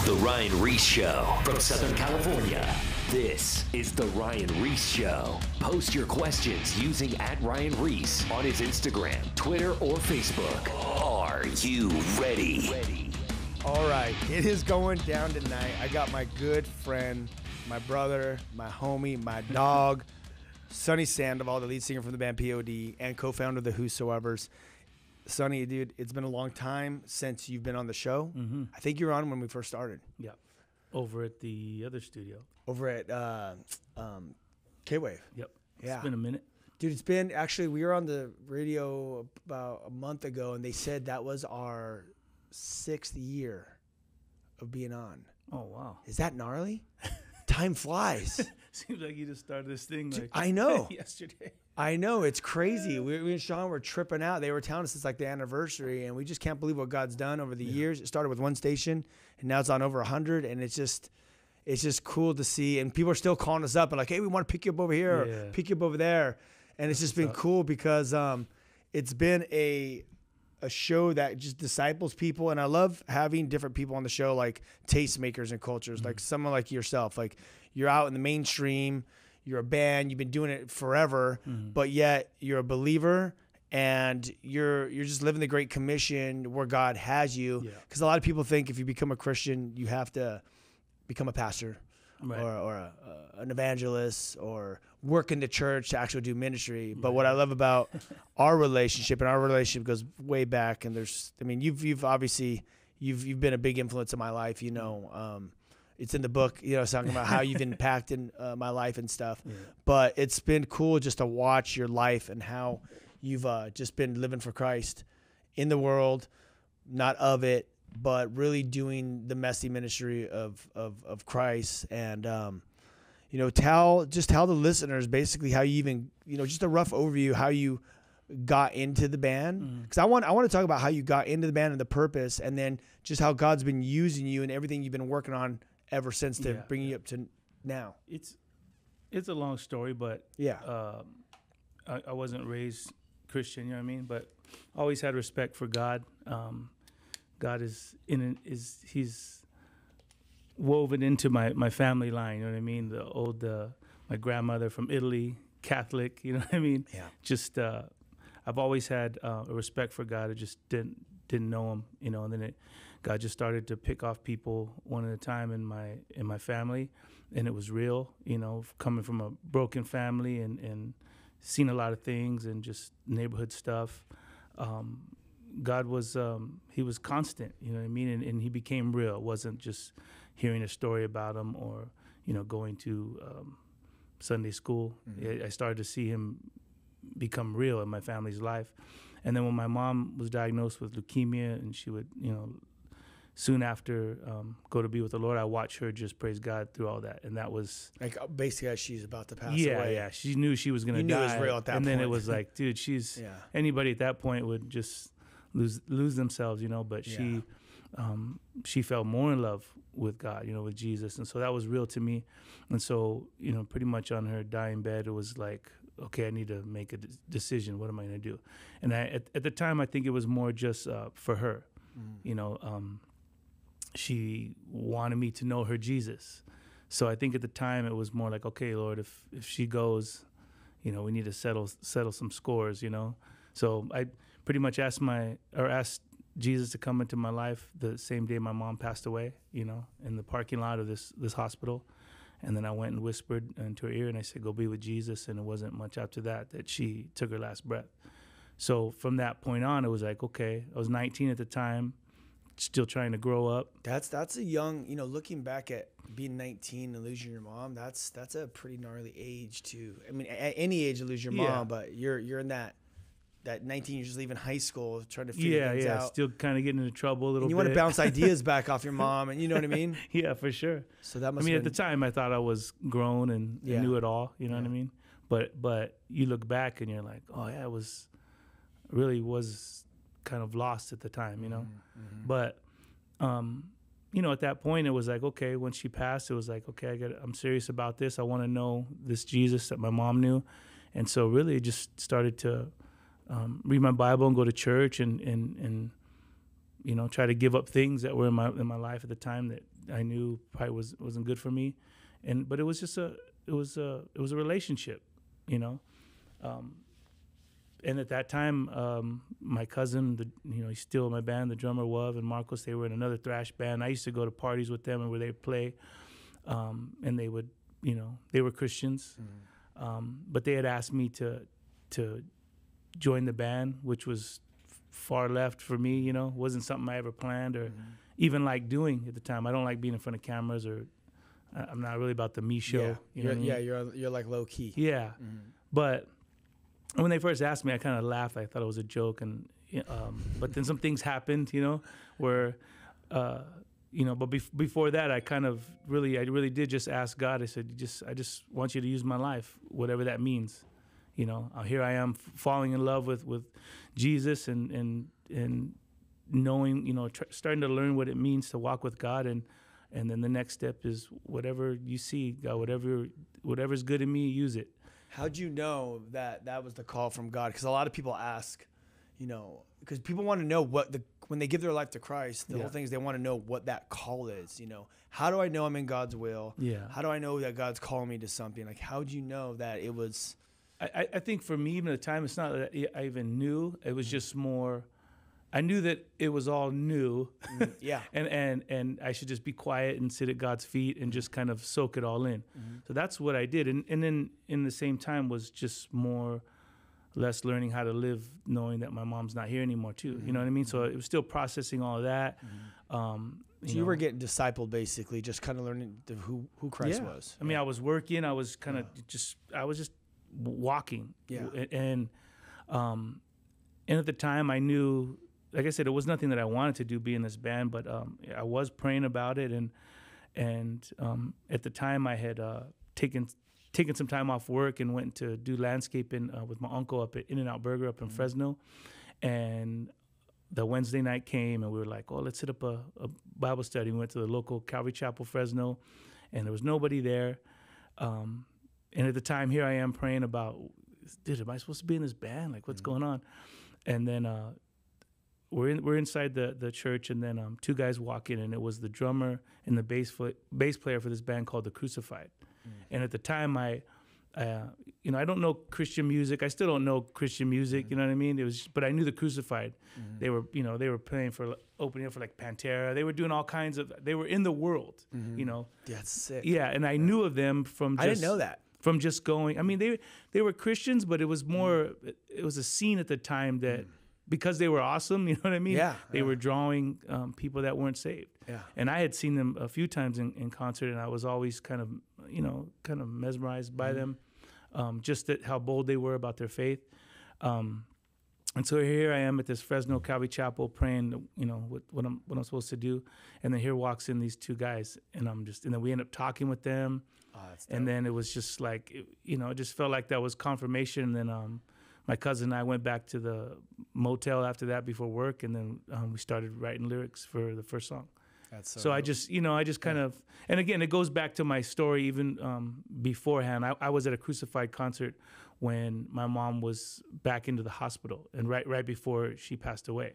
The Ryan Ries Show from Southern California. This is The Ryan Ries Show. Post your questions using @Ryan Ries on his Instagram, Twitter, or Facebook. Are you ready? All right, it is going down tonight. I got my good friend, my brother, my homie, my dog, Sonny Sandoval, the lead singer from the band P.O.D. and co-founder of the Whosoevers. Sonny, dude, it's been a long time since you've been on the show. Mm-hmm. I think you were on when we first started. Yeah, over at the other studio. Over at K-Wave. Yep. Yeah. It's been a minute. Dude, it's been, actually, we were on the radio about a month ago, and they said that was our 6th year of being on. Oh, wow. Is that gnarly? Time flies. Seems like you just started this thing like I know. yesterday. I know, it's crazy. We and Sean were tripping out. They were telling us it's like the anniversary, and we just can't believe what God's done over the years. It started with one station, and now it's on over 100, and it's just cool to see. And people are still calling us up and like, hey, we want to pick you up over here or pick you up over there. And it's just been cool because it's been a show that just disciples people, and I love having different people on the show, like tastemakers and cultures, like someone like yourself. Like, you're out in the mainstream, you're a band, you've been doing it forever, but yet you're a believer and you're just living the Great Commission where God has you. Because a lot of people think if you become a Christian, you have to become a pastor or an evangelist or work in the church to actually do ministry. But what I love about our relationship, and our relationship goes way back, and you've obviously you've been a big influence in my life. It's in the book, it's talking about how you've impacted my life and stuff. But it's been cool just to watch your life and how you've just been living for Christ in the world, not of it, but really doing the messy ministry of Christ. And tell the listeners basically how you even, just a rough overview how you got into the band, because I want to talk about how you got into the band and the purpose, and then just how God's been using you and everything you've been working on ever since to bring you up to now. It's a long story, but I wasn't raised Christian, you know what I mean? But I always had respect for God. God he's woven into my family line, you know what I mean? My grandmother from Italy, Catholic, you know what I mean? Yeah. Just I've always had a respect for God. I just didn't know him, and then God just started to pick off people one at a time in my family, and it was real, coming from a broken family and seen a lot of things and just neighborhood stuff. God was he was constant, you know what I mean, and he became real. It wasn't just hearing a story about him or going to Sunday school. I started to see him become real in my family's life. And then when my mom was diagnosed with leukemia, and she would soon after go to be with the Lord, I watched her just praise God through all that. And that was like basically as she's about to pass away. Yeah, she knew she was going to die. You knew it was real at that point. And then it was like, dude, anybody at that point would just lose themselves, but she felt more in love with God, with Jesus. And so that was real to me. And so, pretty much on her dying bed, it was like, okay, I need to make a decision. What am I going to do? And at the time, I think it was more just for her. She wanted me to know her Jesus. So I think at the time it was more like, okay, Lord, if she goes, we need to settle some scores, So I pretty much asked Jesus to come into my life the same day my mom passed away, in the parking lot of this hospital. And then I went and whispered into her ear, and I said, go be with Jesus. And it wasn't much after that she took her last breath. So from that point on, it was like, okay, I was 19 at the time, still trying to grow up. That's a young, looking back at being 19 and losing your mom, that's a pretty gnarly age too. I mean, at any age to lose your mom, but you're in that 19, you're just leaving high school, trying to figure things out. Still kind of getting into trouble a little bit. You want to bounce ideas back off your mom, and you know what I mean? Yeah, for sure. So that must. At the time, I thought I was grown and knew it all. You know what I mean? But you look back and you're like, oh yeah, really was kind of lost at the time, But at that point, it was like, okay, when she passed, it was like, okay, I'm serious about this. I want to know this Jesus that my mom knew, and so really, just started to read my Bible and go to church and try to give up things that were in my life at the time that I knew probably wasn't good for me, but it was just a relationship, you know. And at that time, my cousin, he's still in my band, the drummer Wav and Marcos, they were in another thrash band. I used to go to parties with them and where they'd play, and they would, they were Christians, but they had asked me to join the band, which was far left for me, wasn't something I ever planned or even liked doing at the time. I don't like being in front of cameras, or I'm not really about the me show. You're like low key. Yeah, but when they first asked me, I kind of laughed. I thought it was a joke, and but then some things happened, where but before that, I really did just ask God. I said, I just want you to use my life, whatever that means. Here I am falling in love with Jesus and knowing, starting to learn what it means to walk with God, and then the next step is whatever you see, God, whatever's good in me, use it. How'd you know that was the call from God? Because a lot of people ask, because people want to know when they give their life to Christ, the whole thing is they want to know what that call is. How do I know I'm in God's will? Yeah. How do I know that God's calling me to something? Like, how'd you know that it was? I think for me, even at the time, it's not that I even knew. It was just more, I knew that it was all new. Yeah. and I should just be quiet and sit at God's feet and just kind of soak it all in. So that's what I did. And then in the same time was just more, less learning how to live, knowing that my mom's not here anymore too. You know what I mean? So it was still processing all of that. So you were getting discipled, basically, just kind of learning who Christ was. I mean, I was working. I was kind of I was just walking. Yeah. And at the time I knew, like I said, it was nothing that I wanted to do, be in this band, but I was praying about it. And at the time I had taken some time off work and went to do landscaping with my uncle up at In-N-Out Burger up in Fresno. And the Wednesday night came and we were like, let's set up a Bible study. We went to the local Calvary Chapel, Fresno, and there was nobody there. And at the time, here I am praying about, dude, am I supposed to be in this band? Like, what's going on? And then we're inside the church, and then two guys walk in, and it was the drummer and the bass player for this band called The Crucified. And at the time, I don't know Christian music. I still don't know Christian music. You know what I mean? But I knew The Crucified. They were playing opening up for like Pantera. They were doing all kinds of. They were in the world. Yeah, that's sick. Yeah, and I knew of them from. I didn't know that. From just going. I mean, they were Christians, but it was more. It was a scene at the time that. Because they were awesome, you know what I mean? They were drawing people that weren't saved. Yeah. And I had seen them a few times in concert, and I was always kind of mesmerized by them, just how bold they were about their faith. And so here I am at this Fresno Calvary Chapel praying, what I'm supposed to do, and then here walks in these two guys, and then we end up talking with them, and then it was just like, it just felt like that was confirmation. And then my cousin and I went back to the motel after that before work, and then we started writing lyrics for the first song. That's so I just kind of, and again, it goes back to my story even beforehand. I was at a Crucified concert when my mom was back into the hospital, and right before she passed away.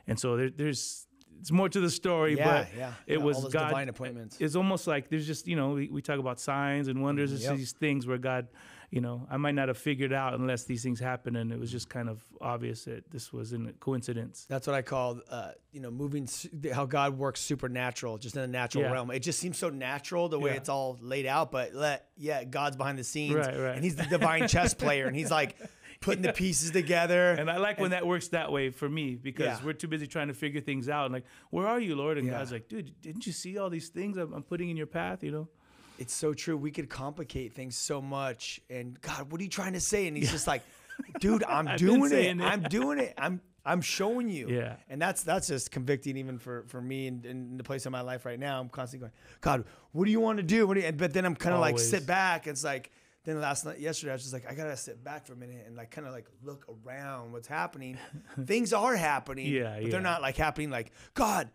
And so it's more to the story, but it was all those God. Divine appointments. It's almost like there's just, we talk about signs and wonders. There's these things where God, I might not have figured out unless these things happen, and it was just kind of obvious that this wasn't a coincidence. That's what I call, moving, how God works supernatural, just in the natural realm. It just seems so natural the way it's all laid out, but God's behind the scenes, right. And he's the divine chess player, and he's like putting the pieces together. And I like when that works that way for me, because we're too busy trying to figure things out. And like, where are you, Lord? And God's like, dude, didn't you see all these things I'm putting in your path, It's so true. We could complicate things so much. And God, what are you trying to say? And he's just like, dude, I'm doing it. I'm doing it. I'm showing you. Yeah. And that's just convicting even for me in the place of my life right now. I'm constantly going, God, what do you want to do? But then I'm kind of like sit back. It's like, then yesterday, I was just like, I got to sit back for a minute and like kind of like look around what's happening. Things are happening, but they're not like happening like, God,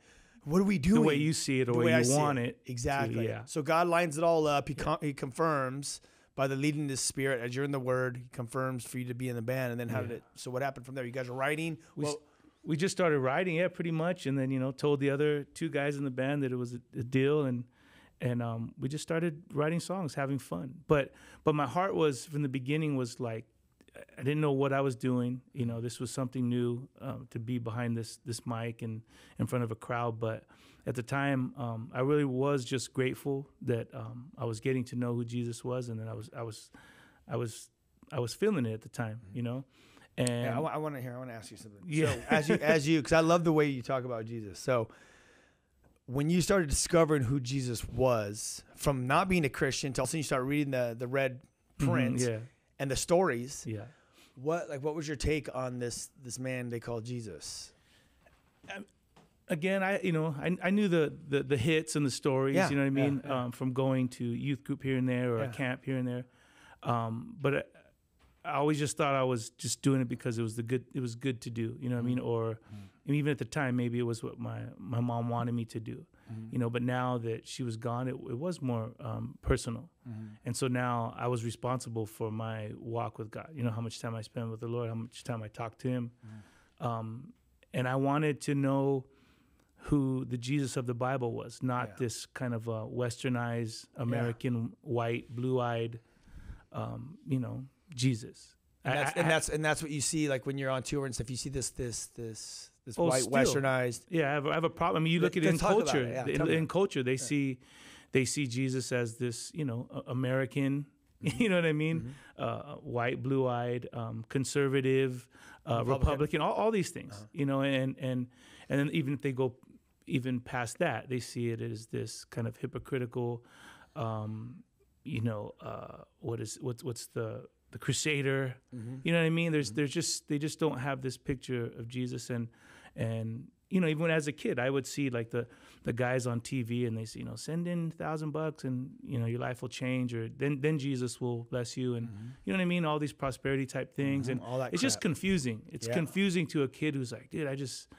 what are we doing? The way you see it or the way you want it. Exactly. So God lines it all up. He confirms by the leading of the Spirit as you're in the Word. He confirms for you to be in the band. And then so what happened from there? You guys are writing. we just started writing, yeah, pretty much, and then told the other two guys in the band that it was a deal, and we just started writing songs, having fun. But my heart was from the beginning was like, I didn't know what I was doing. This was something new, to be behind this mic and in front of a crowd. But at the time, I really was just grateful that I was getting to know who Jesus was, and then I was feeling it at the time, And yeah, I want to ask you something. Yeah. So as you, because I love the way you talk about Jesus. So when you started discovering who Jesus was, from not being a Christian to all of a sudden you start reading the red print and the stories. Yeah. What was your take on this man they call Jesus? Again, I knew the hits and the stories, Yeah, you know what I mean, yeah. from going to youth group here and there or a camp here and there. But I always just thought I was just doing it because it was good to do, you know what I mean? Or even at the time, maybe it was what my mom wanted me to do, but now that she was gone, it was more personal. And so now I was responsible for my walk with God, how much time I spend with the Lord, how much time I talk to him. And I wanted to know who the Jesus of the Bible was, not this kind of westernized American, white, blue-eyed, Jesus. And that's what you see, like when you're on tour and stuff. You see this white still, westernized. Yeah, I have a problem. I mean, you look at it in culture. In culture, they see Jesus as this, American. You know what I mean? White, blue-eyed, conservative, Republican, all these things. And then even if they go even past that, they see it as this kind of hypocritical. What's the crusader? You know what I mean? They just don't have this picture of Jesus, and even as a kid, I would see like the guys on TV, and they say, send in $1,000 and your life will change, or then Jesus will bless you, and you know what I mean? All these prosperity type things, and all that it's just confusing. It's confusing to a kid who's like, dude, I just.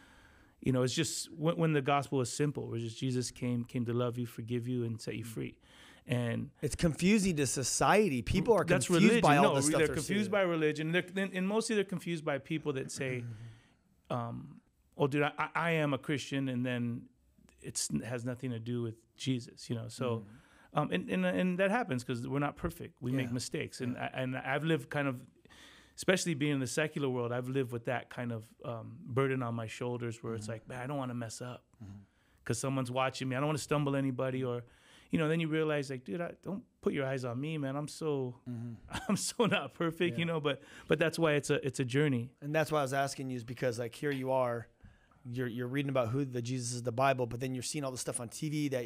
It's just when the gospel is simple, where just Jesus came to love you, forgive you, and set you free. And it's confusing to society. People are confused religion. by all this stuff. They're confused by religion. And mostly they're confused by people that say, "Oh, dude, I am a Christian," and then it has nothing to do with Jesus. So, and that happens because we're not perfect. We make mistakes, and I've lived kind of. Especially being in the secular world, I've lived with that kind of burden on my shoulders where it's like, man, I don't want to mess up because someone's watching me. I don't want to stumble anybody, or, then you realize like, dude, don't put your eyes on me, man. I'm so not perfect, but that's why it's a journey. And that's why I was asking you, is because like here you are, you're reading about who the Jesus is the Bible, but then you're seeing all the stuff on TV that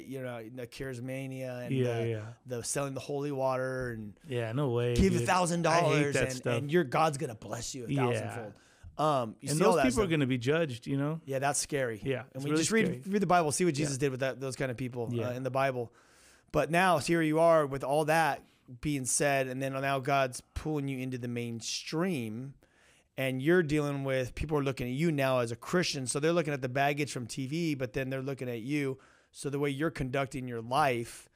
the charismania and the selling the holy water and no way, give $1,000 and your God's gonna bless you 1,000-fold. And those people are gonna be judged, Yeah, that's scary. Yeah, and we really just read the Bible, see what Jesus did with those kind of people in the Bible. But now here you are with all that being said, and then now God's pulling you into the mainstream. And you're dealing with, people are looking at you now as a Christian. So they're looking at the baggage from TV, but then they're looking at you. So the way you're conducting your life,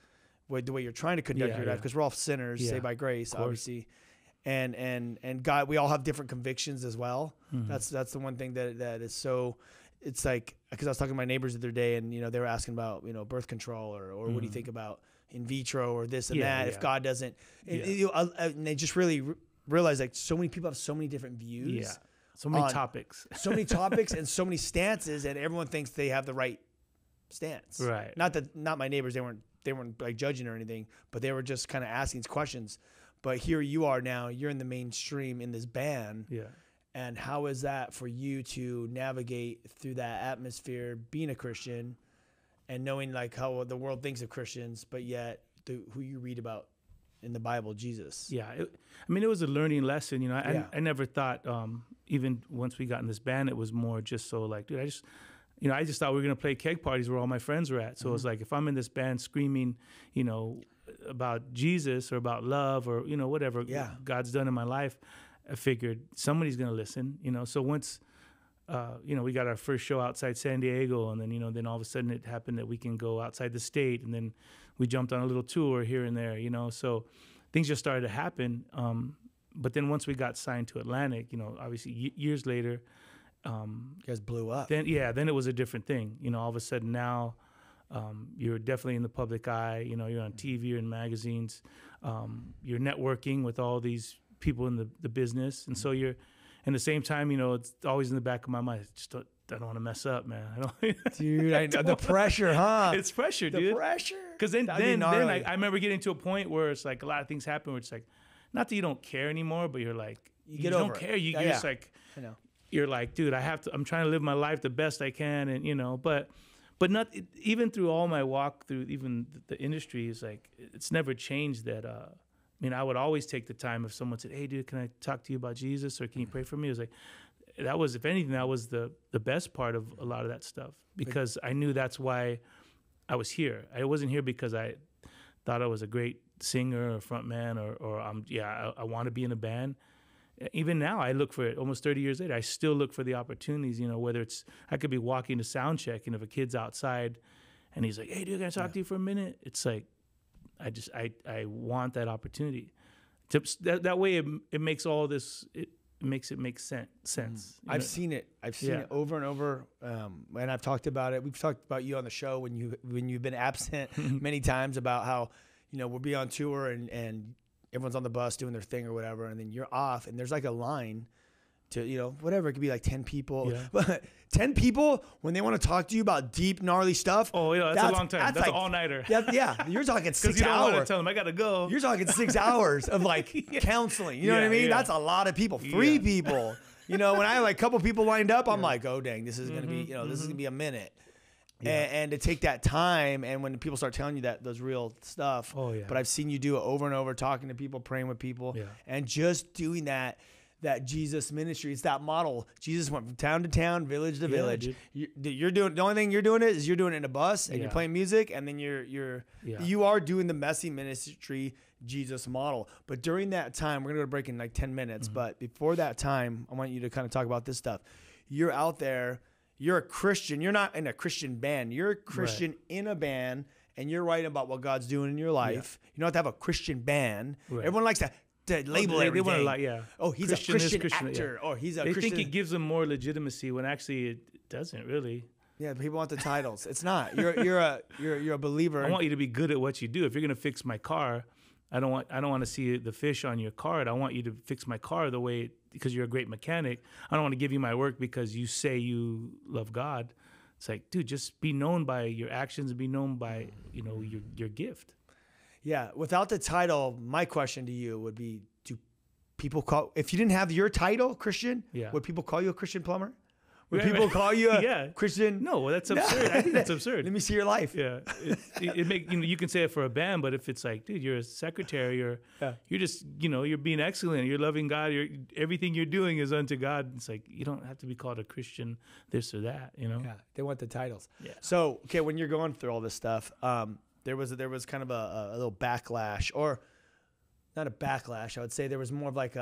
the way you're trying to conduct your life, because we're all sinners, saved by grace, obviously. And God, we all have different convictions as well. That's the one thing that is so, it's like, because I was talking to my neighbors the other day, and they were asking about birth control or what do you think about in vitro or this and that, if God doesn't, and they just really realize like so many people have so many different views, so many topics, and so many stances, and everyone thinks they have the right stance. Right. Not my neighbors. They weren't like judging or anything, but they were just kind of asking these questions. But here you are now. You're in the mainstream in this band. Yeah. And how is that for you to navigate through that atmosphere, being a Christian, and knowing like how the world thinks of Christians, but yet who you read about in the Bible, Jesus? Yeah, it was a learning lesson. I never thought, even once we got in this band, it was more just so like, dude, I just thought we were gonna play keg parties where all my friends were at. So it was like, if I'm in this band screaming, about Jesus or about love or whatever God's done in my life, I figured somebody's gonna listen. So once, we got our first show outside San Diego, and then then all of a sudden it happened that we can go outside the state, and then we jumped on a little tour here and there, so things just started to happen. But then once we got signed to Atlantic, obviously years later, You guys blew up. then it was a different thing. All of a sudden now, you're definitely in the public eye. You're on TV, you're in magazines, you're networking with all these people in the business, and so you're. And at the same time, it's always in the back of my mind. I don't want to mess up, man. Dude, I know. The pressure, huh? It's pressure, dude. The pressure. Because then I remember getting to a point where it's like a lot of things happen where it's like, not that you don't care anymore, but you're like, you don't care. You're just like, I know. You're like, dude, I'm trying to live my life the best I can. And, but not even through all my walk through even the industry is like, it's never changed that, I would always take the time if someone said, hey, dude, can I talk to you about Jesus or can you pray for me? It was like, if anything, that was the best part of a lot of that stuff because I knew that's why I was here. I wasn't here because I thought I was a great singer or front man or I want to be in a band. Even now, I look for it almost 30 years later. I still look for the opportunities, whether it's I could be walking to sound check and if a kid's outside and he's like, hey, dude, can I talk to you for a minute? It's like, I want that opportunity. That way it makes all this, it makes it make sense. I've seen it. I've seen it over and over. And I've talked about it. We've talked about you on the show when you've been absent many times about how, we'll be on tour and everyone's on the bus doing their thing or whatever. And then you're off and there's like a line to, whatever. It could be like 10 people. Yeah. But 10 people, when they want to talk to you about deep, gnarly stuff. Oh, yeah, that's a long time. That's like, an all-nighter. Yeah, you're talking 6 hours. Because you don't want to tell them, I got to go. You're talking 6 hours of like counseling. You know what I mean? Yeah. That's a lot of people. 3 people. When I have like a couple people lined up, I'm like, oh, dang, this is going to be, this is going to be a minute. Yeah. And to take that time, and when people start telling you those real stuff. Oh, yeah. But I've seen you do it over and over, talking to people, praying with people, and just doing that Jesus ministry. It's that model. Jesus went from town to town, village to village. You're doing the only thing you're doing is you're doing it in a bus and you're playing music, and then you are doing the messy ministry Jesus model. But during that time, we're gonna go to break in like 10 minutes. But before that time, I want you to kind of talk about this stuff. You're out there. You're a Christian. You're not in a Christian band. You're a Christian in a band, and you're writing about what God's doing in your life. You don't have to have a Christian band. Everyone likes to label everything. They want to like, oh, he's Christian a Christian actor, or he's a Christian. They think it gives them more legitimacy when actually it doesn't really. Yeah, people want the titles. It's not. You're a believer. I want you to be good at what you do. If you're gonna fix my car, I don't want to see the fish on your card. I want you to fix my car the way because you're a great mechanic. I don't want to give you my work because you say you love God. It's like, dude, just be known by your actions and be known by your gift. Yeah, without the title, my question to you would be, do people call, if you didn't have your title, Christian, would people call you a Christian plumber? Would people call you a Christian? No, that's absurd. I think that's absurd. Let me see your life. Yeah, it make you can say it for a band, but if it's like, dude, you're a secretary, you're just you're being excellent, you're loving God, everything you're doing is unto God. It's like you don't have to be called a Christian, this or that. Yeah, they want the titles. Yeah. So okay, when you're going through all this stuff, there was kind of a little backlash, or not a backlash. I would say there was more of like the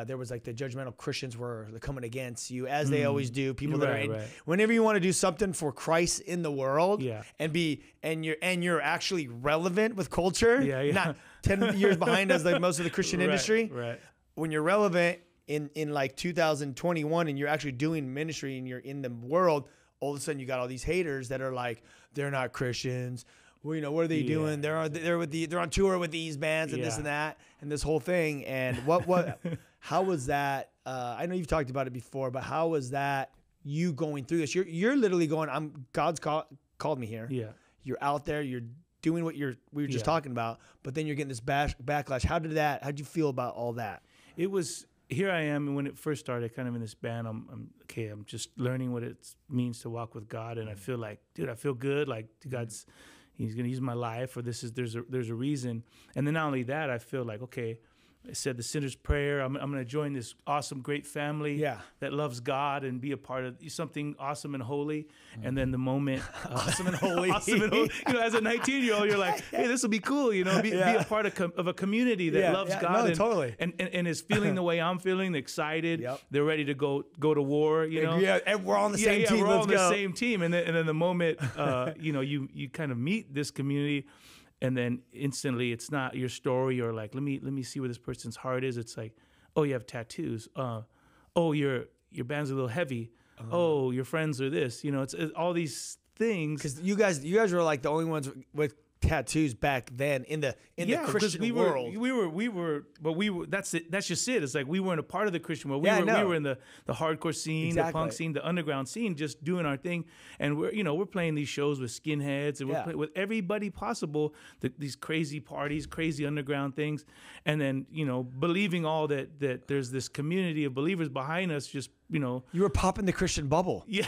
judgmental Christians were coming against you, as they always do. People that are whenever you want to do something for Christ in the world, and you're actually relevant with culture, not 10 years behind us like most of the Christian industry. Right. When you're relevant in like 2021 and you're actually doing ministry and you're in the world, all of a sudden you got all these haters that are like, they're not Christians. Well, what are they doing? They're on tour with these bands and this and that and this whole thing. And how was that? I know you've talked about it before, but how was that you going through this? You're literally going, God's called me here. Yeah. You're out there. You're doing what we were just talking about, but then you're getting this backlash. How'd you feel about all that? It was, here I am. And when it first started, kind of in this band, I'm just learning what it means to walk with God. And I feel like, dude, I feel good. Like He's going to use my life, or there's a reason. And then not only that, I feel like, okay, I said the sinner's prayer. I'm going to join this awesome, great family that loves God and be a part of something awesome and holy. And then the moment awesome and holy, as a 19-year-old, you're like, hey, this will be cool. Be a part of a community that loves God and is feeling the way I'm feeling, excited. Yep. They're ready to go to war. Yeah, and we're on the same team. We're all on the same team. And then the moment you kind of meet this community. And then instantly, it's not your story or like, let me see where this person's heart is. It's like, oh, you have tattoos. Oh, your band's a little heavy. oh, your friends are this. You know, it's all these things. Because you guys were like the only ones with tattoos back then in the Christian world. That's it. That's just it. It's like we weren't a part of the Christian world. We were in the hardcore scene, the punk scene, the underground scene, just doing our thing. And we're playing these shows with skinheads, and we're playing with everybody possible. These crazy parties, crazy underground things, and then believing all that there's this community of believers behind us. Just you were popping the Christian bubble. Yeah.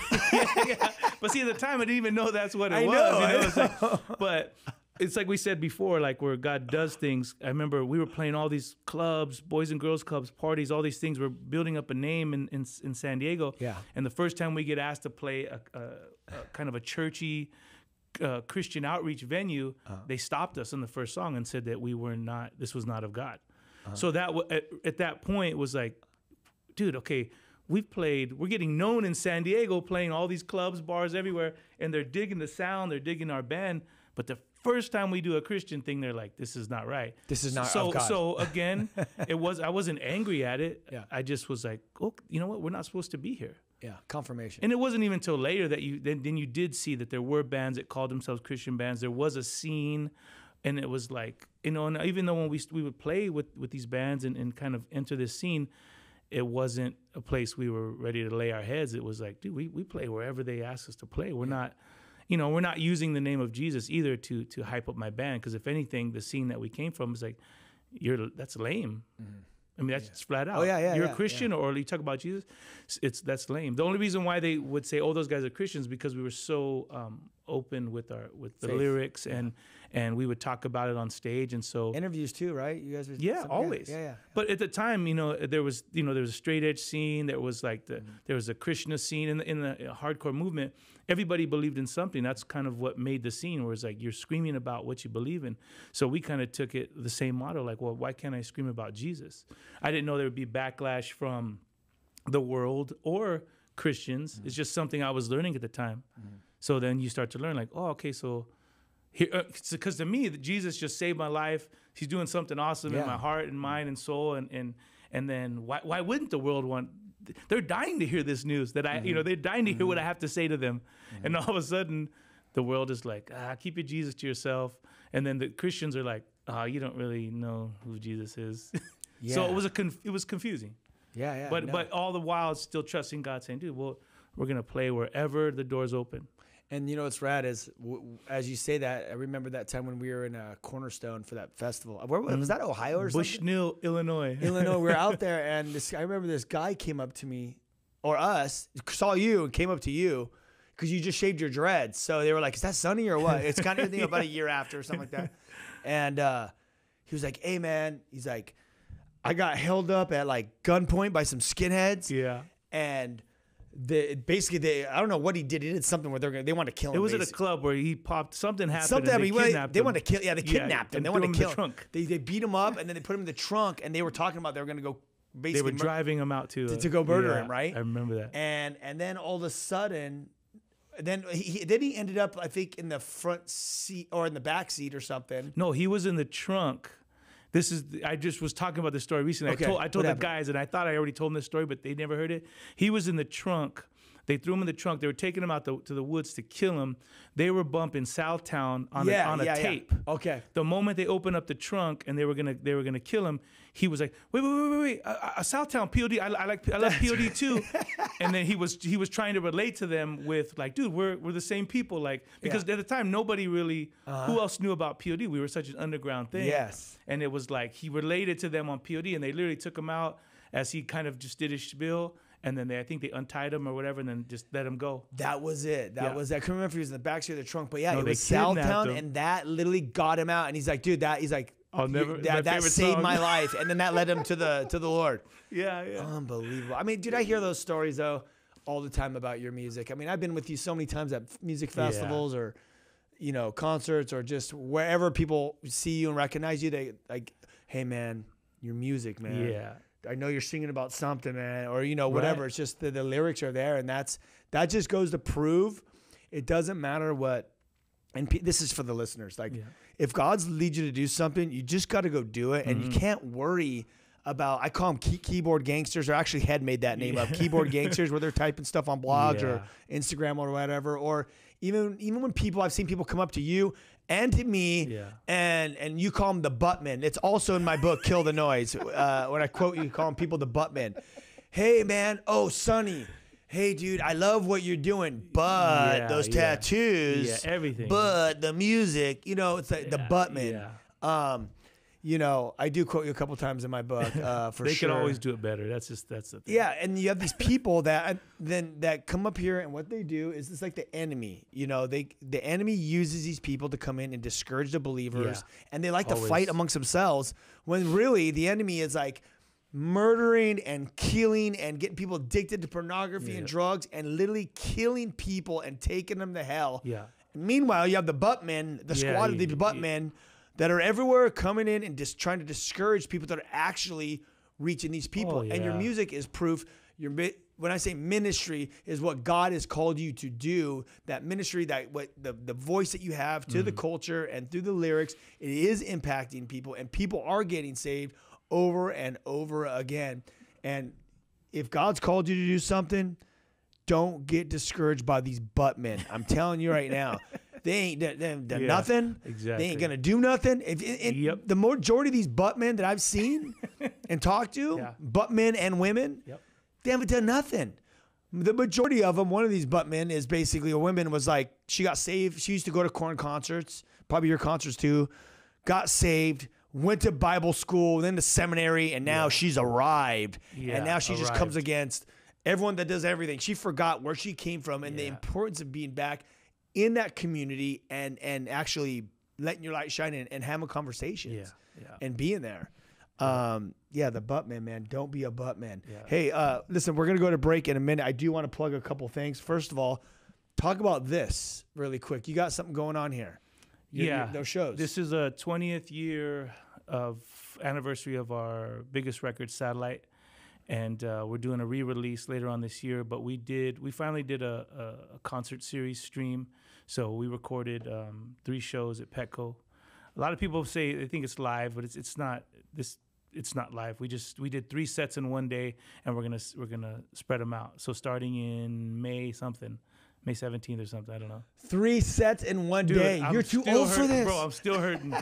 But see, at the time, I didn't even know that's what it was. I know. But it's like we said before, like where God does things. I remember we were playing all these clubs, boys and girls clubs, parties, all these things. We're building up a name in San Diego. Yeah. And the first time we get asked to play a kind of a churchy Christian outreach venue, they stopped us on the first song and said that this was not of God. So that at that point it was like, dude, okay, we're getting known in San Diego, playing all these clubs, bars everywhere, and they're digging the sound, they're digging our band. But the first time we do a Christian thing, they're like, this is not right. This is not of God. So again, I wasn't angry at it. Yeah. I just was like, oh, you know what? We're not supposed to be here. Yeah, confirmation. And it wasn't even until later that then you did see that there were bands that called themselves Christian bands. There was a scene, and it was like, and even though when we would play with these bands and kind of enter this scene, it wasn't a place we were ready to lay our heads. It was like, dude, we play wherever they ask us to play. We're not, we're not using the name of Jesus either to hype up my band. Because if anything, the scene that we came from is like, that's lame. Mm-hmm. I mean, that's flat out. Oh, yeah, You're a Christian, or you talk about Jesus, that's lame. The only reason why they would say, oh, those guys are Christians, because we were so open with the faith. Lyrics, and we would talk about it on stage, and so interviews too, right? You guys would, always. Yeah. But at the time, there was a straight edge scene. There was like there was a Krishna scene in the hardcore movement. Everybody believed in something. That's kind of what made the scene, where it's like you're screaming about what you believe in. So we kind of took it the same model, like, well, why can't I scream about Jesus? I didn't know there would be backlash from the world or Christians. Mm-hmm. It's just something I was learning at the time. Mm-hmm. So then you start to learn, like, oh, okay, so because to me, Jesus just saved my life. He's doing something awesome in my heart and mind and soul, and then why wouldn't the world want? They're dying to hear this news that they're dying to hear what I have to say to them. Mm-hmm. And all of a sudden, the world is like, keep your Jesus to yourself. And then the Christians are like, you don't really know who Jesus is. Yeah. So it was confusing. Yeah. But all the while, it's still trusting God, saying, dude, well, we're going to play wherever the door's open. And what's rad is, as you say that, I remember that time when we were in Cornerstone for that festival. Where was that, Ohio or something? Bushnell, Illinois. We were out there, and I remember this guy came up to me, or us, saw you and came up to you because you just shaved your dreads. So they were like, is that Sonny or what? It's kind of about a year after or something like that. And he was like, hey, man. He's like, I got held up at like gunpoint by some skinheads. Yeah. And basically I don't know what he did. He did something where they wanted to kill him. It was basically at a club where he popped. Something happened. They wanted to kill. Yeah, they kidnapped him. They wanted to kill him. They beat him up, and then they put him in the trunk. And they were talking about they were going to go. Basically, they were driving him out to go murder him. Right. I remember that. And then all of a sudden, then he ended up, I think, in the front seat or in the back seat or something. No, he was in the trunk. I just was talking about this story recently. Okay. I told the guys, and I thought I already told them this story, but they never heard it. He was in the trunk. They threw him in the trunk. They were taking him out to the woods to kill him. They were bumping Southtown on a tape. Yeah. Okay. The moment they opened up the trunk and they were gonna kill him, he was like, wait, Southtown, P.O.D. I love P.O.D. too. And then he was trying to relate to them with like, dude, we're the same people, like, because at the time nobody really who else knew about P.O.D. We were such an underground thing. Yes. And it was like he related to them on P.O.D. and they literally took him out as he kind of just did his spiel. And then I think they untied him or whatever, and then just let him go. That was it. I couldn't remember if he was in the backseat of the trunk, but it was Southtown, and that literally got him out. And he's like, dude, that saved my life, and then that led him to the Lord. Yeah. Unbelievable. I mean, dude, I hear those stories though all the time about your music. I mean, I've been with you so many times at music festivals or concerts or just wherever people see you and recognize you. They like, hey man, your music, man. Yeah. I know you're singing about something, man, or whatever. Right. It's just the lyrics are there, and that just goes to prove it doesn't matter what. And this is for the listeners. Like, if God's lead you to do something, you just got to go do it, and you can't worry I call them keyboard gangsters, or actually Head made that name up, keyboard gangsters, where they're typing stuff on blogs or Instagram or whatever, or even when I've seen people come up to you and to me, and you call them the buttmen. It's also in my book, Kill the Noise. When I quote you, call them people the buttmen. Hey man, Sonny. Hey dude, I love what you're doing, but those tattoos, everything, but the music, it's like the buttman. I do quote you a couple times in my book, for they sure. could always do it better. That's the thing. Yeah, and you have these people that come up here, and what they do is it's like the enemy. The enemy uses these people to come in and discourage the believers, and they like to fight amongst themselves, when really the enemy is like murdering and killing and getting people addicted to pornography and drugs, and literally killing people and taking them to hell. Yeah. Meanwhile, you have the buttmen, the squad of the buttmen that are everywhere, coming in and just trying to discourage people that are actually reaching these people. And your music is proof. When I say ministry, is what God has called you to do. That ministry, the voice that you have to the culture and through the lyrics, it is impacting people, and people are getting saved over and over again. And if God's called you to do something, don't get discouraged by these buttmen. I'm telling you right now. They ain't done nothing. Exactly. They ain't going to do nothing. The majority of these buttmen that I've seen and talked to, buttmen and women, they haven't done nothing. The majority of them, one of these buttmen is basically a woman, was like, she got saved. She used to go to Korn concerts, probably your concerts too, got saved, went to Bible school, then to seminary, and now she's arrived. And now she just comes against everyone that does everything. She forgot where she came from and the importance of being back in that community and actually letting your light shine and having conversations and being there. The buttman, man. Don't be a buttman. Yeah. Hey, listen, we're going to go to break in a minute. I do want to plug a couple things. First of all, talk about this really quick. You got something going on here. Those shows. This is a 20th year of anniversary of our biggest record, Satellite. And we're doing a re-release later on this year. But we finally did a concert series stream. So we recorded 3 shows at Petco. A lot of people say they think it's live, but it's not. It's not live. We did 3 sets in one day, and we're gonna spread them out. So starting in May 17th or something. I don't know. 3 sets in one day. You're too old for this, bro. I'm still hurting,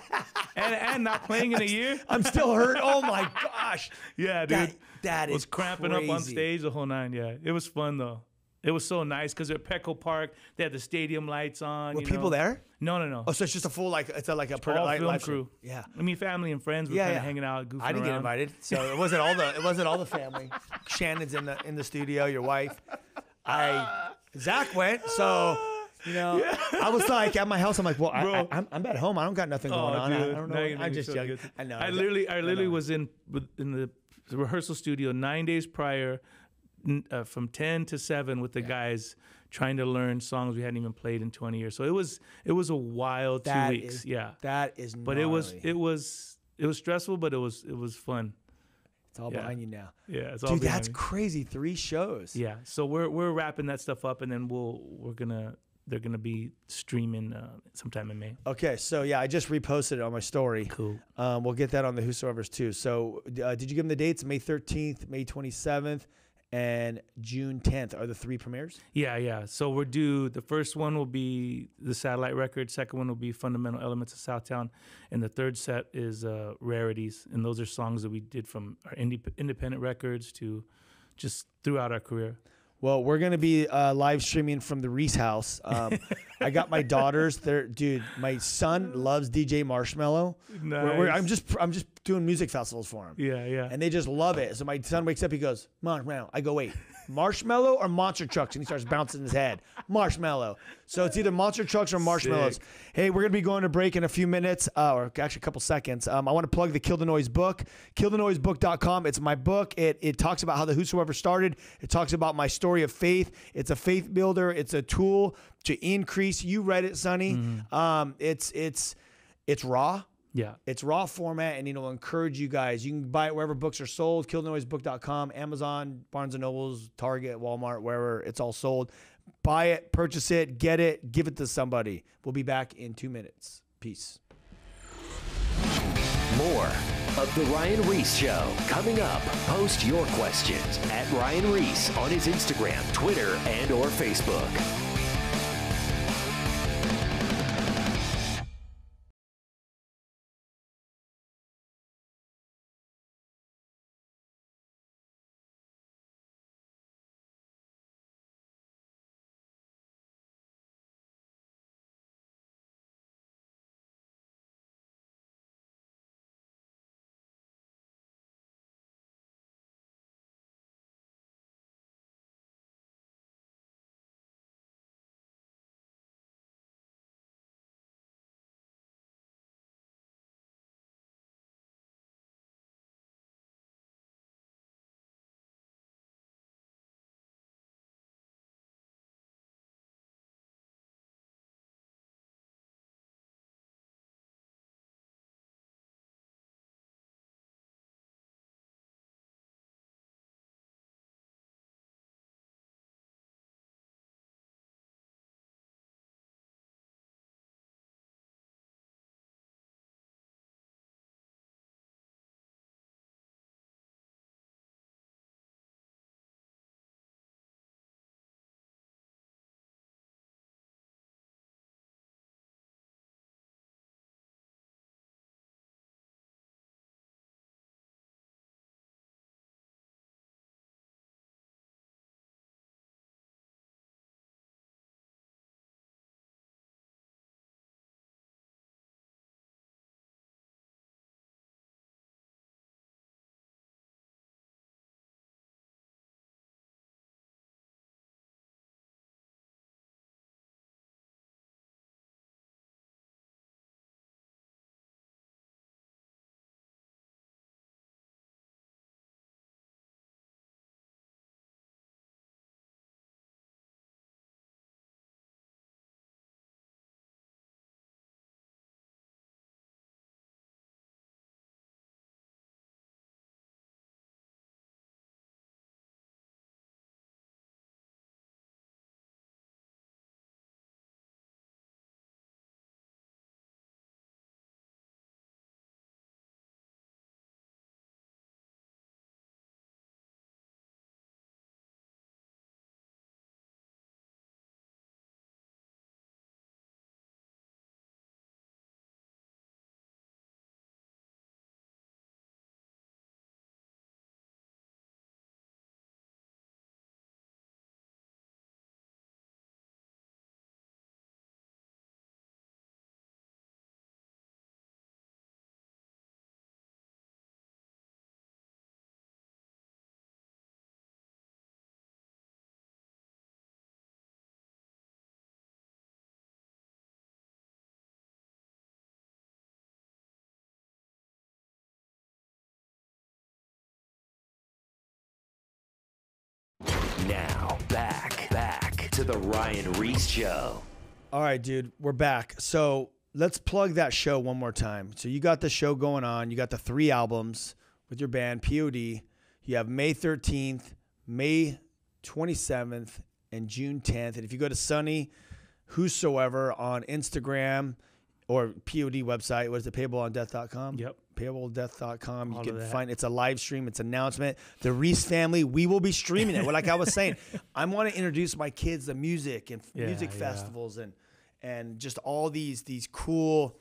and not playing in a year. I'm still hurt. Oh my gosh. Yeah, dude. That was cramping crazy. Up on stage the whole 9. Yeah, it was fun though. It was so nice because at Petco Park they had the stadium lights on. Were people there? No. Oh, so it's just a full it's like a all film live crew. Yeah. I mean, family and friends were kind of hanging out, goofing around. I didn't get invited, so it wasn't all the family. Shannon's in the studio. Your wife. Zach went, so I was like at my house. I'm like, well, I'm at home. I don't got nothing going on. Dude, I don't know. I'm just joking. I know. I literally was in the rehearsal studio 9 days prior, from 10 to 7 with the guys trying to learn songs we hadn't even played in 20 years. So it was a wild 2 weeks. That is. But gnarly. it was stressful, but it was fun. It's all behind you now. Yeah, it's all dude. behind That's me. Crazy. 3 shows. Yeah. So we're wrapping that stuff up, and then they're gonna be streaming sometime in May. Okay, so I just reposted it on my story. Cool. We'll get that on the Whosoevers too. So did you give them the dates? May 13th, May 27th, and June 10th are the 3 premieres? Yeah. So the first one will be the Satellite record. Second one will be Fundamental Elements of Southtown, and the third set is Rarities. And those are songs that we did from our independent records to just throughout our career. Well, we're gonna be live streaming from the Ries house. I got my daughters. My son loves DJ Marshmello. Nice. I'm just doing music festivals for him. Yeah. And they just love it. So my son wakes up, he goes, Marshmello. I go, wait, Marshmello or Monster Trucks? And he starts bouncing his head. Marshmello. So it's either Monster Trucks or Marshmallows. Sick. Hey, we're gonna be going to break in a few minutes, or actually a couple seconds. I want to plug the Kill the Noise book, killthenoisebook.com. It's my book. It talks about how the Whosoever started. It talks about my story of faith. It's a faith builder. It's a tool to increase. You read it, Sonny. Mm-hmm. It's raw. Yeah. It's raw format, and it'll encourage you guys. You can buy it wherever books are sold, killthenoisebook.com, Amazon, Barnes & Nobles, Target, Walmart, wherever it's all sold. Buy it, purchase it, get it, give it to somebody. We'll be back in 2 minutes. Peace. More of The Ryan Ries Show. Coming up, post your questions at Ryan Ries on his Instagram, Twitter, and or Facebook. Now, back to the Ryan Ries Show. All right, dude, we're back. So let's plug that show one more time. So you got the show going on. You got the 3 albums with your band, P.O.D. You have May 13th, May 27th, and June 10th. And if you go to Sonny Whosoever on Instagram or P.O.D. website, what is it, payableondeath.com? Yep. Payabledeath.com. You All can of that. find it's a live stream. It's an announcement. The Ries family, we will be streaming it. Well, like I was saying, I want to introduce my kids to music and music festivals and just all these cool,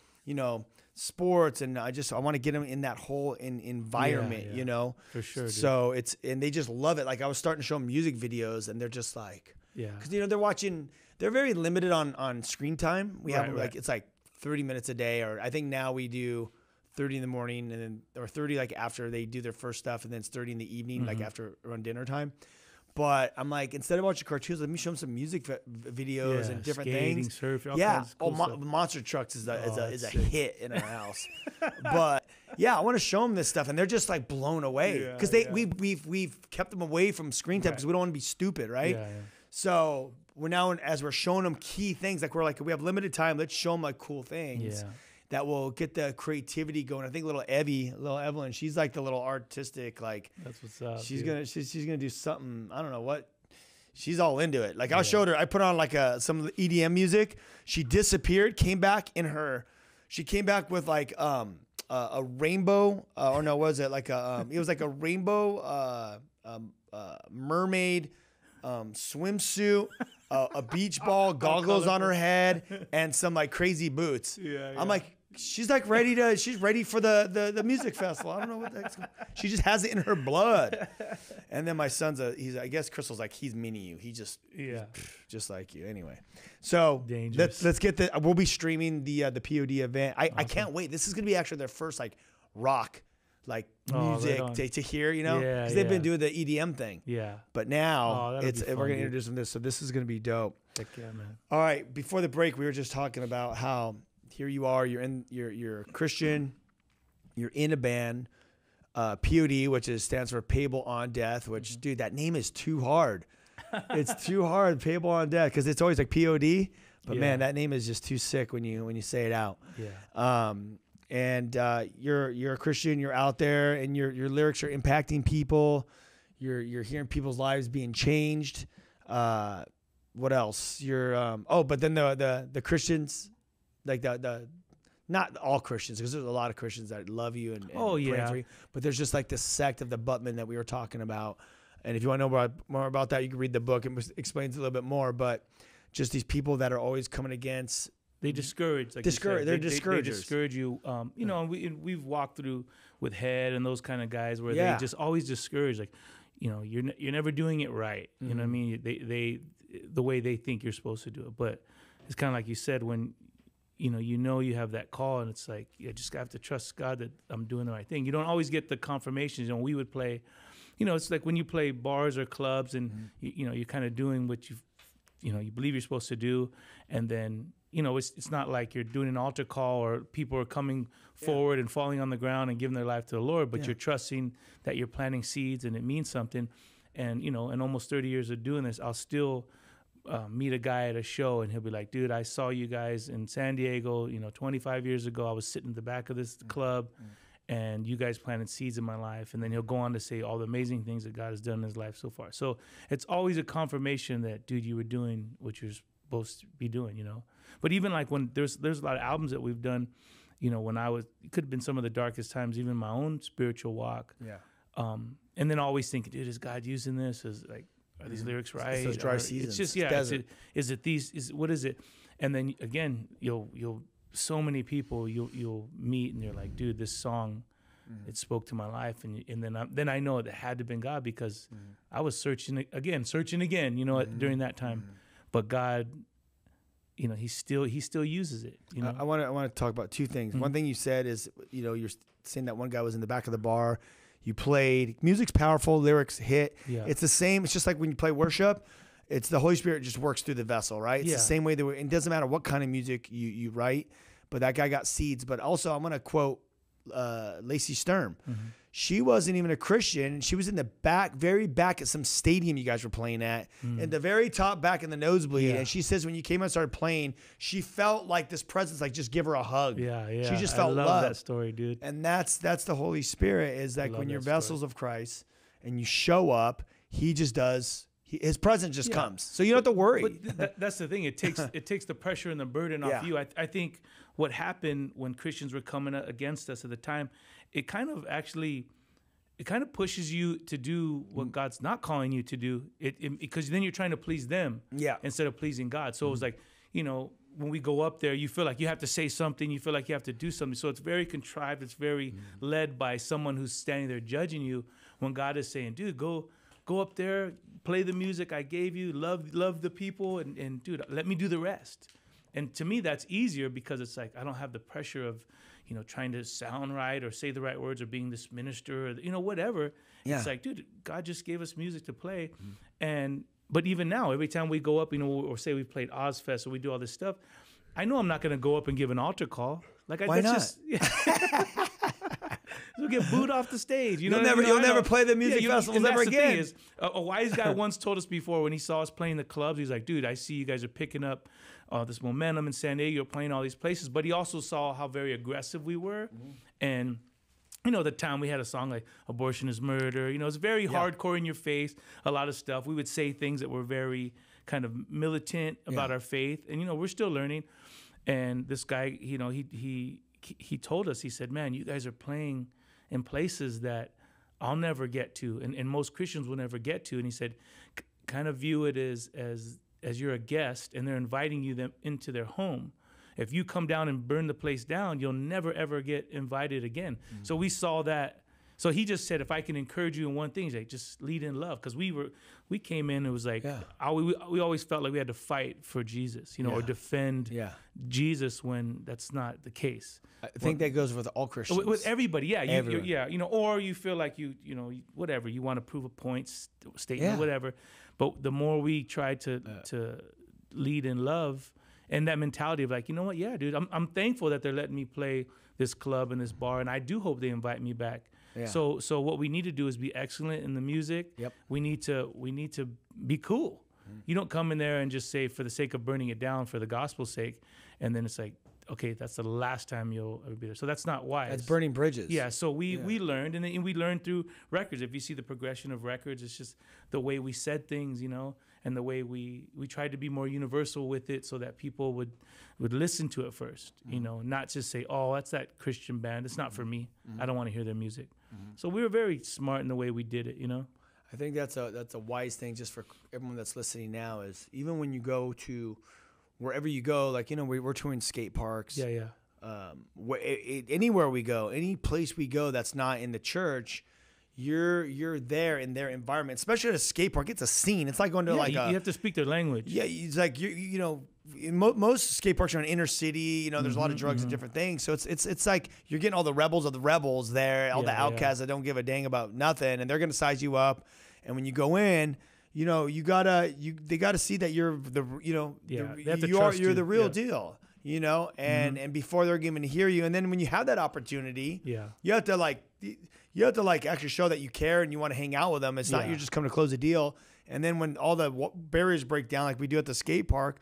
sports. And I want to get them in that whole environment, For sure. Dude. So and they just love it. Like I was starting to show them music videos and they're just like, because, they're very limited on screen time. We have it's like 30 minutes a day, or I think now we do 30 in the morning and then, or 30 like after they do their first stuff, and then it's 30 in the evening, like after around dinner time. But I'm like, instead of watching cartoons, let me show them some music videos and different skating, things. Surfing, all kinds of cool stuff. Monster trucks is a hit in our house. But yeah, I want to show them this stuff, and they're just like blown away because we've kept them away from screen time because we don't want to be stupid, right? Yeah. So we're now, as we're showing them key things, like we have limited time. Let's show them like cool things that will get the creativity going. I think little Evelyn, she's like the little artistic, like that's what's up. She's gonna do something. I don't know what. She's all into it. Like I showed her, I put on like some EDM music. She disappeared, came back with like a rainbow, or no, what was it like a? It was like a rainbow mermaid swimsuit, a beach ball, goggles on her head, and some like crazy boots. I'm like, she's like she's ready for the music festival. I don't know what the heck's going on. She just has it in her blood. And then my son's I guess Crystal's like, he's mini you. He just just like you. Anyway, so let's get we'll be streaming the P.O.D. event. I can't wait. This is gonna be actually their first like rock music to hear, you know, because they've been doing the EDM thing. Yeah. But now we're gonna introduce them this, so this is gonna be dope. Heck yeah, man. All right. Before the break, we were just talking about how here you are. You're a Christian. You're in a band, P.O.D., which stands for Payable on Death. Which, dude, that name is too hard. It's too hard, Payable on Death, because it's always like P.O.D. But man, that name is just too sick when you say it out. Yeah. And you're a Christian. You're out there, and your lyrics are impacting people. You're hearing people's lives being changed. What else? But then the Christians, like the not all Christians, because there's a lot of Christians that love you and pray for you. But there's just like the sect of the Buttman that we were talking about. And if you want to know more about that, you can read the book. It explains a little bit more. But just these people that are always coming against. They discourage. Like they're discouragers. They discourage you. You know, we've walked through with Head and those kind of guys where they just always discourage. Like, you know, you're never doing it right. You know what I mean? They the way they think you're supposed to do it. But it's kind of like you said, when you know you have that call, and it's like you just have to trust God that I'm doing the right thing. You don't always get the confirmations. You know, we would play. You know, it's like when you play bars or clubs, and you know you're kind of doing what you believe you're supposed to do, and then. You know, it's not like you're doing an altar call or people are coming forward and falling on the ground and giving their life to the Lord, but you're trusting that you're planting seeds and it means something. And, you know, in almost 30 years of doing this, I'll still meet a guy at a show and he'll be like, dude, I saw you guys in San Diego, 25 years ago. I was sitting in the back of this club and you guys planted seeds in my life. And then he'll go on to say all the amazing things that God has done in his life so far. So it's always a confirmation that, dude, you were doing what you're supposed to be doing, you know. But even like when there's a lot of albums that we've done, you know, when it could have been some of the darkest times, even my own spiritual walk. Yeah. And then always thinking, dude, is God using this? Are these lyrics right? It's those dry seasons. It's just, what is it? And then again, so many people you'll meet and you're like, dude, this song, it spoke to my life. And then I know it had to have been God because I was searching again, you know, during that time. But God, you know, he still uses it. You know, I want to talk about two things. One thing you said is, you know, you're saying that one guy was in the back of the bar. You played. Music's powerful. Lyrics hit. Yeah. It's the same. It's just like when you play worship. It's the Holy Spirit just works through the vessel, right? It's the same way that it doesn't matter what kind of music you write. But that guy got seeds. But also, I'm going to quote Lacey Sturm. She wasn't even a Christian. She was in the back, very back at some stadium you guys were playing at, in the very top back in the nosebleed. Yeah. And she says when you came out and started playing, she felt like this presence, like just give her a hug. Yeah, yeah. She just felt I love love. That story, dude. And that's the Holy Spirit, is like when you're vessels of Christ and you show up, he just does. His presence just comes. So you don't have to worry. But that's the thing. It takes the pressure and the burden off you. I think what happened when Christians were coming against us at the time, it kind of pushes you to do what God's not calling you to do. Because then you're trying to please them instead of pleasing God. So it was like, you know, when we go up there, you feel like you have to say something. You feel like you have to do something. So it's very contrived. It's very led by someone who's standing there judging you, when God is saying, dude, go up there, play the music I gave you, love the people, and dude, let me do the rest. And to me, that's easier because it's like I don't have the pressure of, you know, trying to sound right or say the right words or being this minister or, you know, whatever. Yeah. It's like, dude, God just gave us music to play. But even now, every time we go up, you know, or say we played Ozfest or we do all this stuff, I know I'm not going to go up and give an altar call. Why not? We'll get booed off the stage. You'll never play the music festivals ever again. Is, a wise guy once told us before, when he saw us playing the clubs, he's like, dude, I see you guys are picking up this momentum in San Diego. You're playing all these places. But he also saw how very aggressive we were. And, you know, at the time we had a song like Abortion is Murder. You know, it's very hardcore in your face, a lot of stuff. We would say things that were very kind of militant about our faith. And, you know, we're still learning. And this guy, you know, he he told us, he said, man, you guys are playing in places that I'll never get to, and most Christians will never get to. And he said, kind of view it as you're a guest and they're inviting you them into their home. If you come down and burn the place down, you'll never, ever get invited again. Mm-hmm. So we saw that. So he just said, if I can encourage you in one thing, he's like, just lead in love. Because we came in, it was like, we always felt like we had to fight for Jesus, or defend Jesus when that's not the case. I think that goes with all Christians. With everybody, or you feel like whatever, you want to prove a point, statement, whatever. But the more we try to lead in love, and that mentality of like, you know what, dude, I'm thankful that they're letting me play this club and this bar, and I do hope they invite me back. Yeah. So what we need to do is be excellent in the music. Yep. We need to be cool. Mm-hmm. You don't come in there and just say for the sake of burning it down for the gospel's sake, and then it's like, okay, that's the last time you'll ever be there. So that's not wise. That's burning bridges. Yeah. So we learned, and we learned through records. If you see the progression of records, it's just the way we said things, and the way we tried to be more universal with it, so that people would listen to it first, not just say, oh, that's that Christian band. It's not for me. I don't want to hear their music. So we were very smart in the way we did it, I think that's a wise thing just for everyone that's listening now, is even when you go to wherever you go, like, we're touring skate parks. Yeah. Anywhere we go, any place we go that's not in the church, you're there in their environment, especially at a skate park. It's a scene. It's like going to you have to speak their language. Yeah, it's like most skate parks are in inner city. There's a lot of drugs and different things. So it's like you're getting all the rebels of the rebels there, all the outcasts that don't give a dang about nothing, and they're gonna size you up. And when you go in, they gotta see that you're the you're the real deal. And before they're going to hear you, and then when you have that opportunity, you have to actually show that you care and you want to hang out with them. It's not you're just coming to close a deal. And then when all the barriers break down, like we do at the skate park,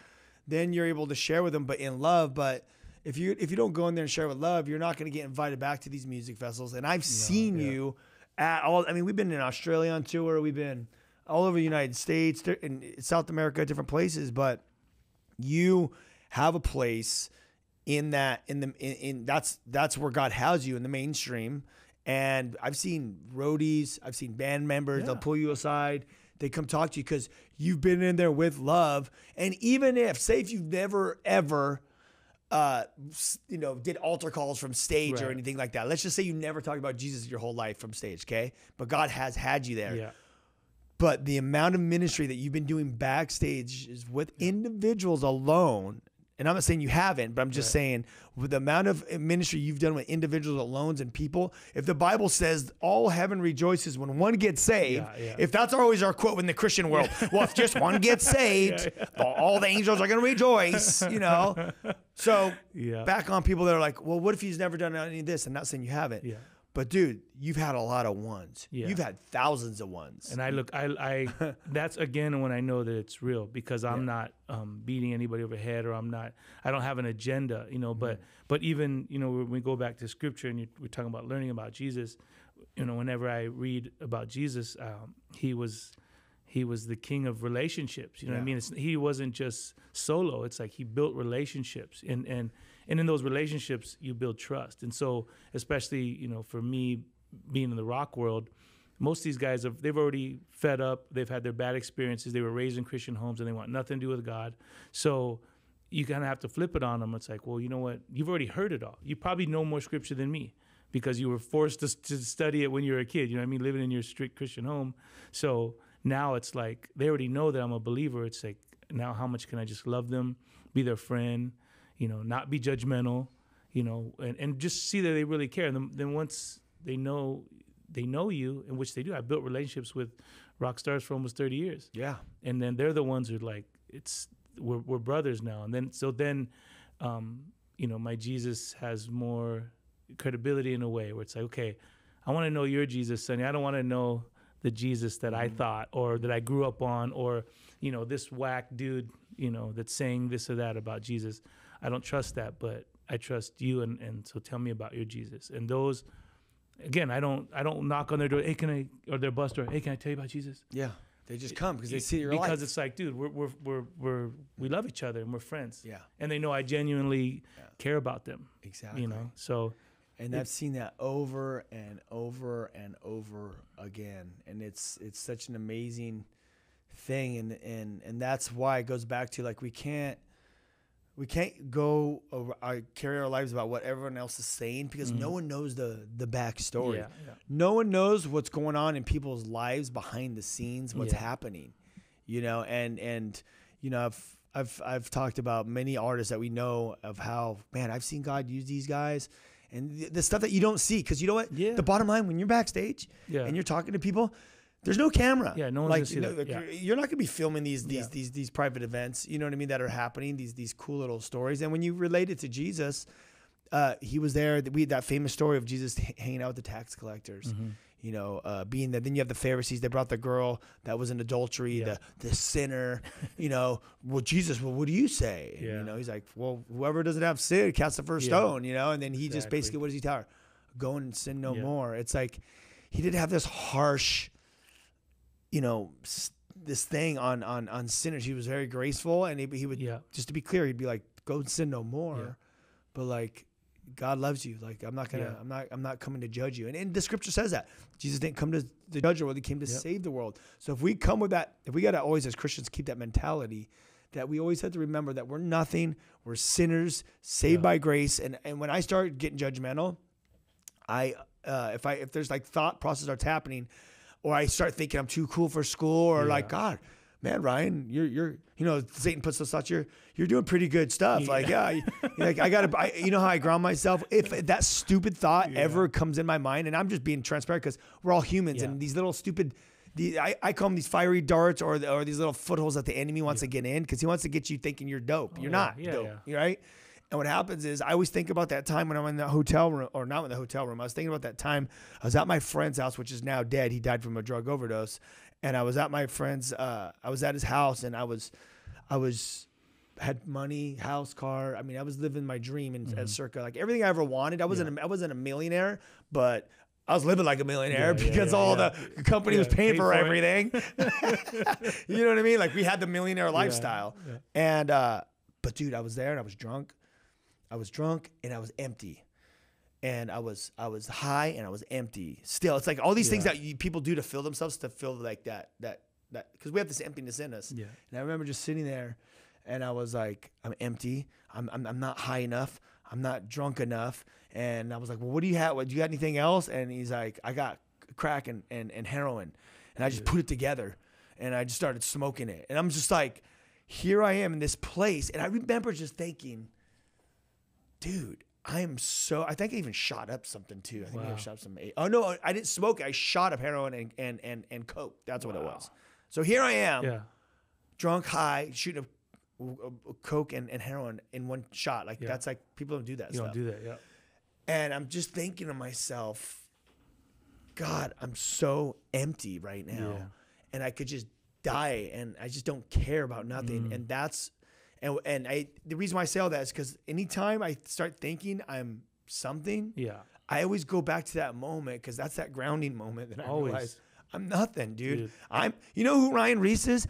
then you're able to share with them, but in love. But if you don't go in there and share with love, you're not going to get invited back to these music festivals. And I've seen you at all. I mean, we've been in Australia on tour. We've been all over the United States, in South America, different places. But you have a place that's where God has you in the mainstream. And I've seen roadies, I've seen band members, they'll pull you aside. They come talk to you because you've been in there with love. And even if you've never, ever, did altar calls from stage or anything like that. Let's just say you never talked about Jesus your whole life from stage, okay? But God has had you there. Yeah. But the amount of ministry that you've been doing backstage is with individuals alone. And I'm not saying you haven't, but I'm just saying with the amount of ministry you've done with individuals alone and people, if the Bible says all heaven rejoices when one gets saved, if that's always our quote in the Christian world, well, if just one gets saved, all the angels are going to rejoice, So back on people that are like, well, what if he's never done any of this? I'm not saying you haven't. Yeah. But dude, you've had a lot of ones. Yeah. You've had thousands of ones. And I that's again when I know that it's real, because I'm not beating anybody over the head, or I don't have an agenda, but even, when we go back to scripture and we're talking about learning about Jesus, whenever I read about Jesus, he was the king of relationships. You know what I mean? He wasn't just solo. It's like he built relationships, and in those relationships you build trust. And so, especially for me being in the rock world, most of these guys they've already fed up. They've had their bad experiences. They were raised in Christian homes and they want nothing to do with God. So you kind of have to flip it on them. It's like, well, you know what? You've already heard it all. You probably know more scripture than me, because you were forced to study it when you were a kid. You know what I mean? Living in your strict Christian home. So now it's like they already know that I'm a believer. It's like, now how much can I just love them, be their friend, not be judgmental, and just see that they really care. And then once they know you, in which they do. I built relationships with rock stars for almost 30 years. Yeah. And then they're the ones who are like, we're brothers now. And then my Jesus has more credibility in a way where it's like, okay, I want to know your Jesus, Sonny. I don't want to know the Jesus that I thought or that I grew up on, or, this whack dude, that's saying this or that about Jesus. I don't trust that, but I trust you. And so tell me about your Jesus. And those, again, I don't knock on their door. Hey, or their bus door. Hey, can I tell you about Jesus? Yeah. They just come because they see your life. Because it's like, dude, we love each other and we're friends. Yeah. And they know I genuinely care about them. Exactly. You know, so. And I've seen that over and over and over again, and it's such an amazing thing, and that's why it goes back to like we can't go over, carry our lives about what everyone else is saying because no one knows the backstory. Yeah. No one knows what's going on in people's lives behind the scenes, what's happening, you know, and you know I've talked about many artists that we know of how, man, I've seen God use these guys. And the stuff that you don't see, because you know what? Yeah. The bottom line, when you're backstage and you're talking to people, there's no camera. Yeah, no one's like, gonna see that. You're not gonna be filming these private events. You know what I mean? That are happening. These cool little stories. And when you relate it to Jesus, he was there. That famous story of Jesus hanging out with the tax collectors. Mm-hmm. You know, being that. Then you have the Pharisees. They brought the girl that was in adultery, the sinner. You know, well, Jesus, well, what do you say? And, you know, he's like, well, whoever doesn't have sin, cast the first stone. You know, and then he just basically, what does he tell her? Go and sin no more. It's like he didn't have this harsh, you know, this thing on sinners. He was very graceful, and he would just to be clear, he'd be like, go and sin no more, but like. God loves you. Like I'm not coming to judge you. And the scripture says that Jesus didn't come to judge the world. He came to save the world. So if we come with that, if we got to always as Christians keep that mentality that we always have to remember that we're nothing, we're sinners saved by grace. And when I start getting judgmental, if there's like thought process starts happening, or I start thinking I'm too cool for school, or like, God, man, Ryan, you're you know, Satan puts those thoughts, you're doing pretty good stuff. Like, like you know how I ground myself? If that stupid thought ever comes in my mind, and I'm just being transparent because we're all humans, and these little stupid, I call them these fiery darts or these little footholds that the enemy wants to get in because he wants to get you thinking you're dope. You're not dope, right? And what happens is I always think about that time when I'm in the hotel room, or not in the hotel room. I was thinking about that time I was at my friend's house, which is now dead. He died from a drug overdose. And I was at my friend's, I was at his house, and I had money, house, car. I mean, I was living my dream at circa like everything I ever wanted. I wasn't a millionaire, but I was living like a millionaire because all the company was paying for everything. You know what I mean? Like we had the millionaire lifestyle. And, but dude, I was there and I was drunk. And I was empty. And I was high and I was empty. Still, it's like all these things that people do to fill themselves, to fill like that because we have this emptiness in us. Yeah. And I remember just sitting there, and I was like, I'm empty. I'm not high enough. I'm not drunk enough. And I was like, well, what do you have? Do you got anything else? And he's like, I got crack and heroin. And I just put it together, and I just started smoking it. And I'm just like, here I am in this place. And I remember just thinking, dude, I think I even shot up something too. I think I shot up some. Oh no, I didn't smoke it. I shot up heroin and coke. That's what it was. So here I am, drunk, high, shooting up coke and heroin in one shot. Like that's like, people don't do that. You don't do that, yeah. And I'm just thinking to myself, God, I'm so empty right now, and I could just die, and I just don't care about nothing. And that's. And the reason why I say all that is because anytime I start thinking I'm something, I always go back to that moment, because that's that grounding moment that I realize I'm nothing, dude. You know who Ryan Ries is?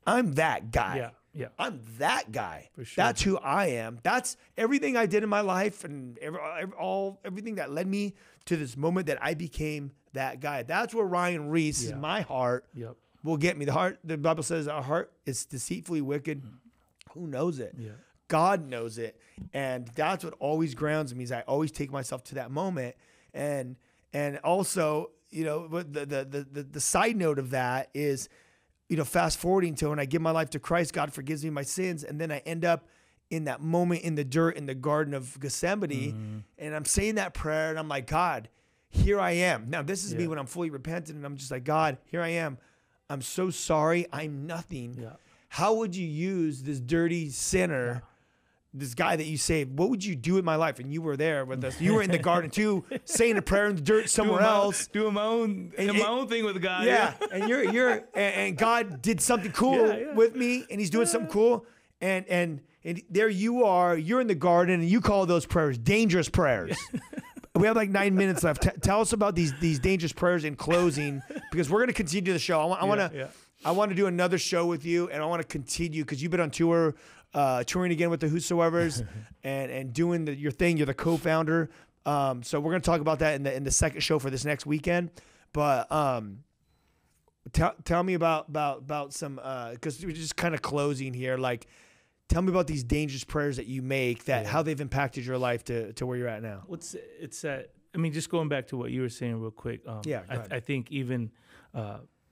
I'm that guy. Yeah. I'm that guy. For sure. That's who I am. That's everything I did in my life, and everything that led me to this moment that I became that guy. That's where Ryan Ries is. My heart will get me. The Bible says our heart is deceitfully wicked. Who knows it? Yeah. God knows it. And that's what always grounds me, is I always take myself to that moment. And also, you know, the side note of that is, you know, fast forwarding to when I give my life to Christ, God forgives me my sins. And then I end up in that moment in the dirt in the Garden of Gethsemane. And I'm saying that prayer, and I'm like, God, here I am. Now, this is me when I'm fully repentant, and I'm just like, God, here I am. I'm so sorry. I'm nothing. Yeah. How would you use this dirty sinner, this guy that you saved? What would you do in my life? And you were there with us. You were in the garden too, saying a prayer in the dirt somewhere else, doing my own thing with God. Yeah, and and God did something cool with me, and He's doing something cool, and there you are. You're in the garden, and you call those prayers dangerous prayers. We have like 9 minutes left. Tell us about these dangerous prayers in closing, because we're going to continue the show. I want to. I want to do another show with you, and I want to continue because you've been on tour, touring again with the Whosoevers, and doing your thing. You're the co-founder. So we're gonna talk about that in the second show for this next weekend. But tell me about some because we're just kind of closing here. Like, tell me about these dangerous prayers that you make, how they've impacted your life to where you're at now. I mean, just going back to what you were saying real quick. I think even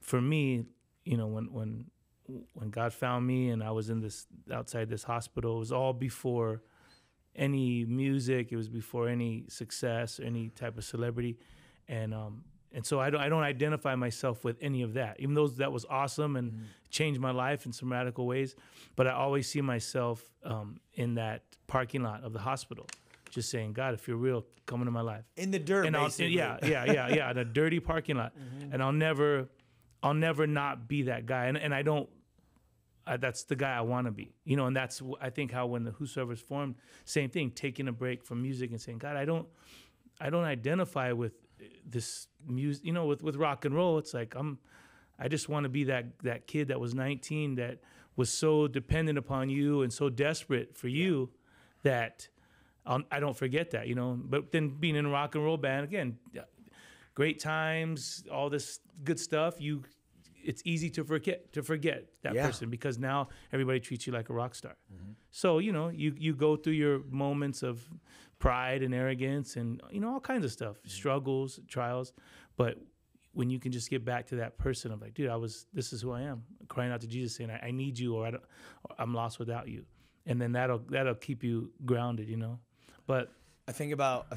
for me, you know, when God found me and I was outside this hospital, it was all before any music. It was before any success, any type of celebrity, and so I don't identify myself with any of that, even though that was awesome and changed my life in some radical ways. But I always see myself in that parking lot of the hospital, just saying, God, if you're real, come into my life. In the dirt, and basically. In a dirty parking lot, and I'll never not be that guy, and I don't. That's the guy I want to be, you know, and that's I think how when the Whosoevers formed, same thing, taking a break from music and saying, God, I don't identify with this music, you know, with rock and roll. It's like I just want to be that kid that was 19 that was so dependent upon you and so desperate for you that I don't forget that, you know. But then being in a rock and roll band again, great times, all this good stuff. It's easy to forget that person because now everybody treats you like a rock star. So, you know, you go through your moments of pride and arrogance and, you know, all kinds of stuff, struggles, trials. But when you can just get back to that person of like, dude, this is who I am, crying out to Jesus saying, I need you, or I'm lost without you. And then that'll keep you grounded, you know. But I think about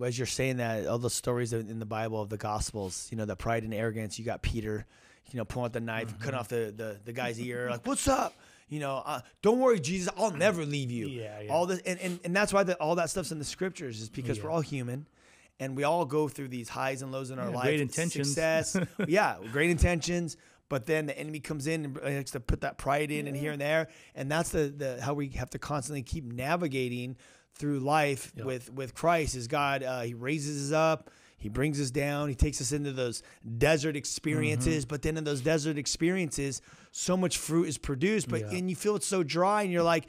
as you're saying that, all the stories in the Bible of the Gospels, you know, the pride and arrogance. You got Peter, you know, pulling out the knife, cutting off the guy's ear, like, what's up? You know, don't worry, Jesus, I'll never leave you. Yeah. All this, and that's why all that stuff's in the scriptures is because we're all human, and we all go through these highs and lows in our life. Great intentions. Success, great intentions. But then the enemy comes in and likes to put that pride in and here and there, and that's the how we have to constantly keep navigating through life with Christ. Is God? He raises us up, He brings us down, He takes us into those desert experiences. But then in those desert experiences, so much fruit is produced, and you feel it's so dry, and you're like,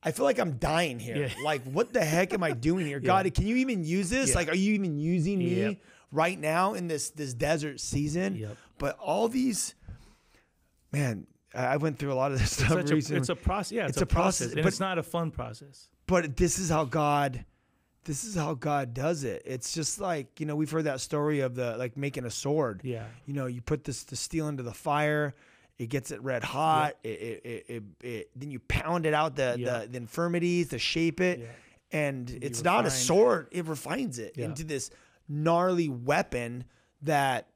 I feel like I'm dying here. Like, what the heck am I doing here? God, can you even use this? Like, are you even using me right now in this desert season? But all these, man, I went through a lot of this stuff recently. It's a process. Yeah, it's a process. And it's not a fun process. But this is how God does it. It's just like, you know, we've heard that story of like making a sword. Yeah. You know, you put the steel into the fire, it gets it red hot. It then you pound it out the infirmities to shape it, and it's not a sword. It refines it into this gnarly weapon that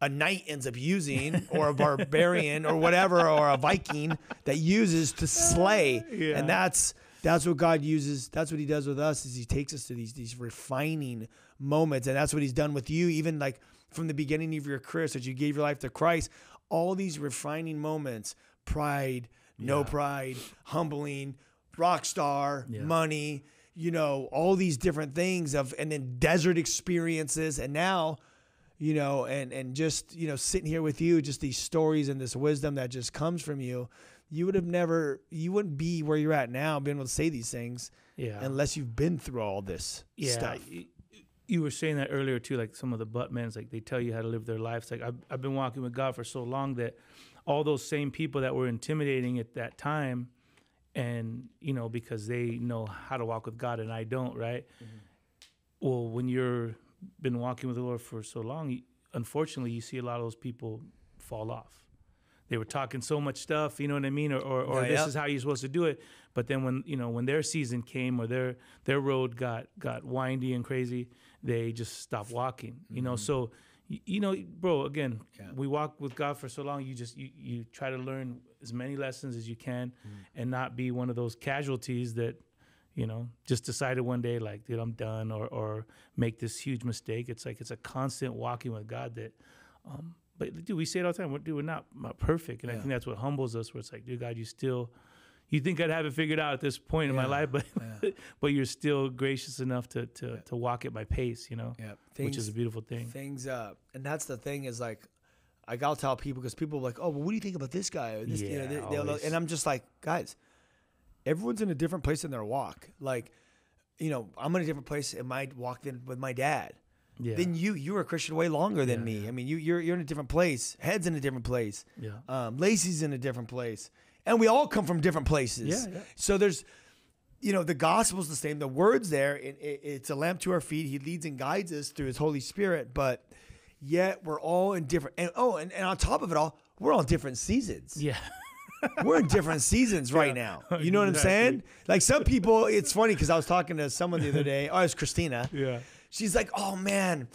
a knight ends up using, or a barbarian, or whatever, or a Viking that uses to slay. And that's what God uses. That's what He does with us. Is He takes us to these refining moments, and that's what He's done with you. Even like from the beginning of your career, since you gave your life to Christ, all these refining moments: pride, no pride, humbling, rock star, money. You know, all these different things and then desert experiences, and now, you know, and just, you know, sitting here with you, just these stories and this wisdom that just comes from you. You wouldn't be where you're at now, being able to say these things, unless you've been through all this stuff. You were saying that earlier too, like some of the buttmans, like they tell you how to live their lives. Like I've been walking with God for so long that all those same people that were intimidating at that time, and, you know, because they know how to walk with God and I don't, right? Well, when you're been walking with the Lord for so long, unfortunately, you see a lot of those people fall off. They were talking so much stuff, you know what I mean, or this is how you're supposed to do it. But then when their season came, or their road got windy and crazy, they just stopped walking. You know, so you know, bro. Again, we walk with God for so long. You try to learn as many lessons as you can, and not be one of those casualties that, you know, just decided one day, like, dude, I'm done, or make this huge mistake. It's like it's a constant walking with God that. But dude, we say it all the time. We're not perfect, and I think that's what humbles us. Where it's like, dude, God, you think I'd have it figured out at this point in my life, but but you're still gracious enough to walk at my pace, you know, which is a beautiful thing. And that's the thing is, like, I'll tell people because people are like, oh, well, what do you think about this guy? Or this, Yeah, and I'm just like, guys, everyone's in a different place in their walk. Like, I'm in a different place in my walk than with my dad. Yeah. Then you were a Christian way longer than me. I mean, you're in a different place. Head's in a different place. Yeah. Lacey's in a different place, and we all come from different places. Yeah. So there's, the gospel's the same. The word's there. It's a lamp to our feet. He leads and guides us through His Holy Spirit. But yet we're all in different. And on top of it all, we're all in different seasons. Yeah. We're in different seasons right now. You know what I'm saying? Like some people, it's funny because I was talking to someone the other day. Oh, it was Christina. Yeah. She's like, oh man,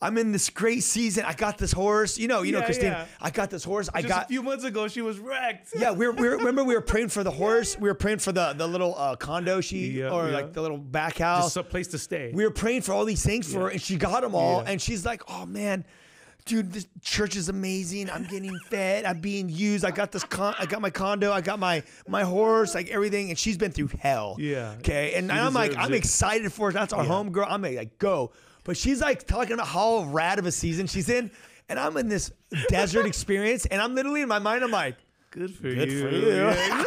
I'm in this great season. I got this horse. You know, Christine. Yeah. I got this horse. Just a few months ago, she was wrecked. Yeah, remember we were praying for the horse. We were praying for the little condo like the little back house. Just a place to stay. We were praying for all these things for her, and she got them all. Yeah. And she's like, oh man, dude, this church is amazing. I'm getting fed. I'm being used. I got this. I got my condo. I got my horse. Like everything. And she's been through hell. Yeah. Okay. And I'm like, I'm excited for her. That's our home girl. I'm like, go. But she's like talking about how rad of a season she's in, and I'm in this desert experience, and I'm literally in my mind, I'm like, good for good you. for you. Yeah.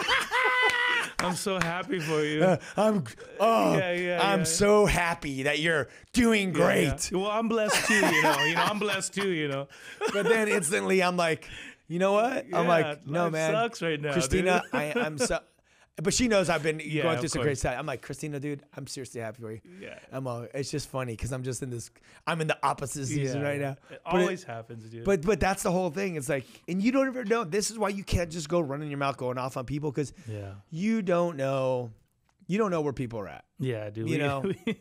I'm so happy for you. I'm so happy that you're doing great. Yeah. Well, I'm blessed too, I'm blessed too, But then instantly I'm like, you know what? I'm like, no, life man. sucks right now, Christina, dude. I'm so. But she knows I've been going through some great course. stuff. I'm like, Christina, dude, I'm seriously happy for you. Yeah. It's just funny because I'm just I'm in the opposite season right now. It always happens, dude. But that's the whole thing. It's like, and you don't ever know. This is why you can't just go running your mouth going off on people because you don't know where people are at. Yeah, dude.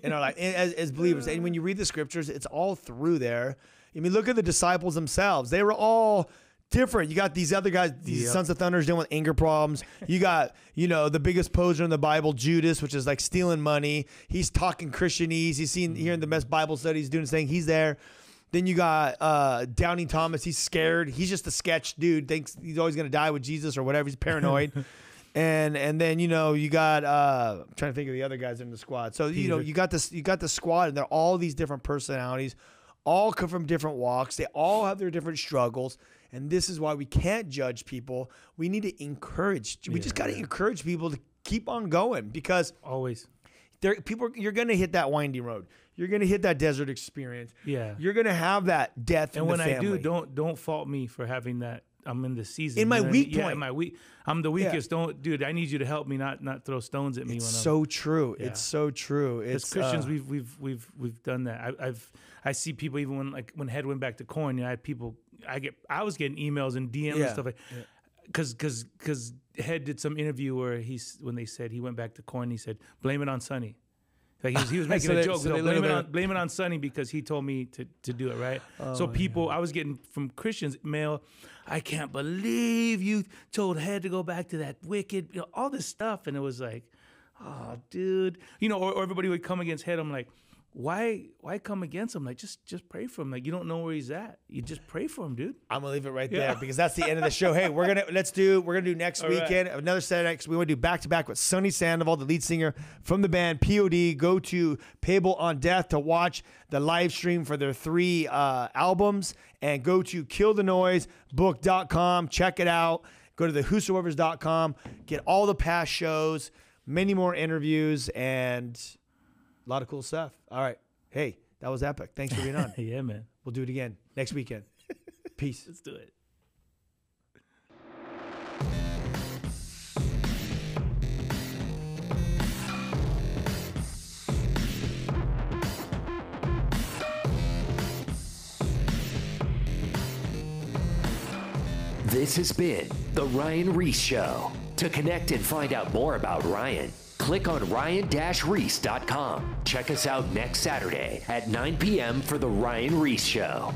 Like as believers. And when you read the scriptures, it's all through there. I mean, look at the disciples themselves. They were all different. You got these other guys, these sons of thunders dealing with anger problems. You got, the biggest poser in the Bible, Judas, which is like stealing money. He's talking Christianese. He's hearing the best Bible studies, doing his thing. He's there. Then you got Doubting Thomas. He's scared. He's just a sketch dude. Thinks he's always going to die with Jesus or whatever. He's paranoid. And then, you got, I'm trying to think of the other guys in the squad. So, you got the squad, and they're all these different personalities, all come from different walks. They all have their different struggles. And this is why we can't judge people. We need to encourage. We just got to encourage people to keep on going because always you're going to hit that winding road. You're going to hit that desert experience. Yeah. You're going to have that death and in the family. And when I do, don't fault me for having that. I'm in the season. In my weak point. Yeah, in my weak. I'm the weakest. Dude, I need you to help me not throw stones at me. It's so true. Yeah. It's so true. As Christians, we've done that. I see people even when Head went back to corn. I had people. I was getting emails and DMs and stuff like, because Head did some interview where when they said he went back to corn, he said blame it on Sonny. Like he was making a joke. So blame it on Sonny because he told me to do it, right? So people, I was getting from Christians mail, I can't believe you told Head to go back to that wicked, all this stuff. And it was like, oh, dude. Or everybody would come against Head. I'm like, why come against him? Like, just pray for him. Like, you don't know where he's at. You just pray for him, dude. I'm gonna leave it right there because that's the end of the show. Hey, we're gonna do next weekend another Saturday. We want to do back to back with Sonny Sandoval, the lead singer from the band P.O.D. Go to Payable on Death to watch the live stream for their 3 albums, and go to killthenoisebook.com. Check it out. Go to the whosoevers.com. Get all the past shows, many more interviews, and a lot of cool stuff. All right. Hey, that was epic. Thanks for being on. Yeah, man. We'll do it again next weekend. Peace. Let's do it. This has been The Ryan Ries Show. To connect and find out more about Ryan, click on ryan-reese.com. Check us out next Saturday at 9 p.m. for The Ryan Ries Show.